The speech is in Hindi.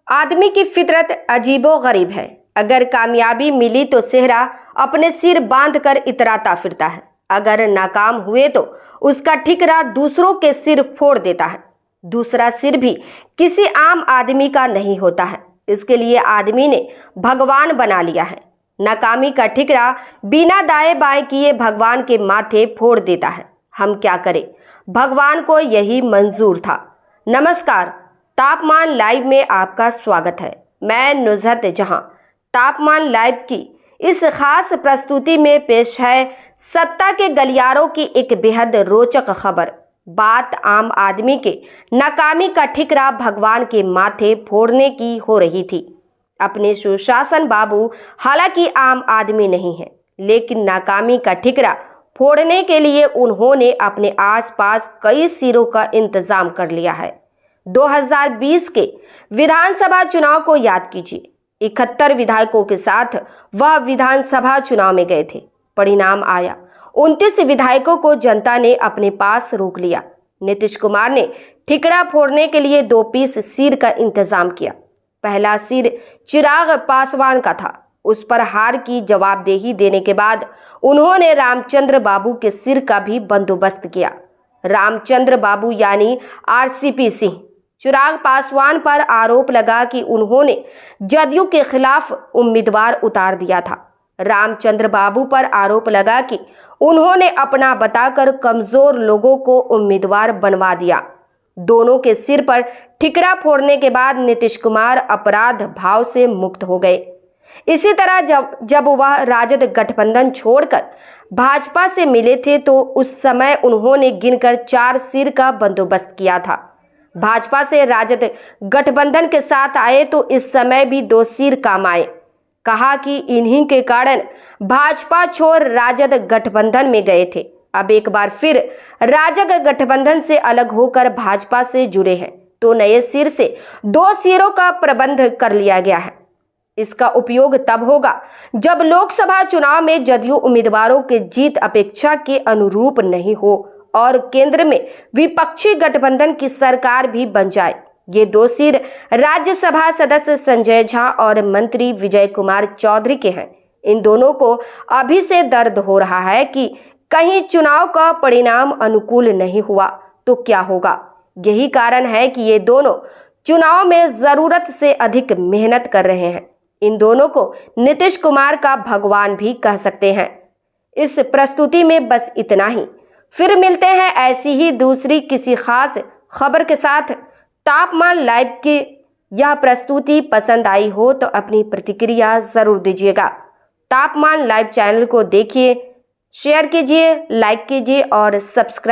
आदमी की फितरत अजीबो-गरीब है। अगर कामयाबी मिली तो सेहरा अपने सिर बांधकर इतराता फिरता है, अगर नाकाम हुए तो उसका ठिकरा दूसरों के सिर फोड़ देता है। दूसरा सिर भी किसी आम आदमी का नहीं होता है, इसके लिए आदमी ने भगवान बना लिया है। नाकामी का ठिकरा बिना दाएं बाएं किए भगवान के माथे फोड़ देता है। हम क्या करें, भगवान को यही मंजूर था। नमस्कार, तापमान लाइव में आपका स्वागत है। मैं नुज़हत जहां। तापमान लाइव की इस खास प्रस्तुति में पेश है सत्ता के गलियारों की एक बेहद रोचक खबर। बात आम आदमी के नाकामी का ठिकरा भगवान के माथे फोड़ने की हो रही थी। अपने सुशासन बाबू हालांकि आम आदमी नहीं है, लेकिन नाकामी का ठिकरा फोड़ने के लिए उन्होंने अपने आसपास कई सिरों का इंतजाम कर लिया है। 2020 के विधानसभा चुनाव को याद कीजिए। 71 विधायकों के साथ वह विधानसभा चुनाव में गए थे। परिणाम आया, 29 विधायकों को जनता ने अपने पास रोक लिया। नीतीश कुमार ने ठिकरा फोड़ने के लिए 2 पीस सिर का इंतजाम किया। पहला सिर चिराग पासवान का था। उस पर हार की जवाबदेही देने के बाद उन्होंने रामचंद्र बाबू के सिर का भी बंदोबस्त किया। रामचंद्र बाबू यानी आरसीपी सिंह। चिराग पासवान पर आरोप लगा कि उन्होंने जदयू के खिलाफ उम्मीदवार उतार दिया था। रामचंद्र बाबू पर आरोप लगा कि उन्होंने अपना बताकर कमजोर लोगों को उम्मीदवार बनवा दिया। दोनों के सिर पर ठिकरा फोड़ने के बाद नीतीश कुमार अपराध भाव से मुक्त हो गए। इसी तरह जब वह राजद गठबंधन छोड़कर भाजपा से मिले थे तो उस समय उन्होंने गिनकर 4 सिर का बंदोबस्त किया था। भाजपा से राजद गठबंधन के साथ आए तो इस समय भी 2 सिर काम आए। कहा कि इन्हीं के कारण भाजपा छोड़ राजद गठबंधन में गए थे। अब एक बार फिर राजद गठबंधन से अलग होकर भाजपा से जुड़े हैं तो नए सिर से 2 सिरों का प्रबंध कर लिया गया है। इसका उपयोग तब होगा जब लोकसभा चुनाव में जदयू उम्मीदवारों के जीत अपेक्षा के अनुरूप नहीं हो और केंद्र में विपक्षी गठबंधन की सरकार भी बन जाए। ये 2 सिर राज्यसभा सदस्य संजय झा और मंत्री विजय कुमार चौधरी के हैं। इन दोनों को अभी से दर्द हो रहा है कि कहीं चुनाव का परिणाम अनुकूल नहीं हुआ तो क्या होगा। यही कारण है कि ये दोनों चुनाव में जरूरत से अधिक मेहनत कर रहे हैं। इन दोनों को नीतीश कुमार का भगवान भी कह सकते हैं। इस प्रस्तुति में बस इतना ही। फिर मिलते हैं ऐसी ही दूसरी किसी खास खबर के साथ। तापमान लाइव की यह प्रस्तुति पसंद आई हो तो अपनी प्रतिक्रिया जरूर दीजिएगा। तापमान लाइव चैनल को देखिए, शेयर कीजिए, लाइक कीजिए और सब्सक्राइब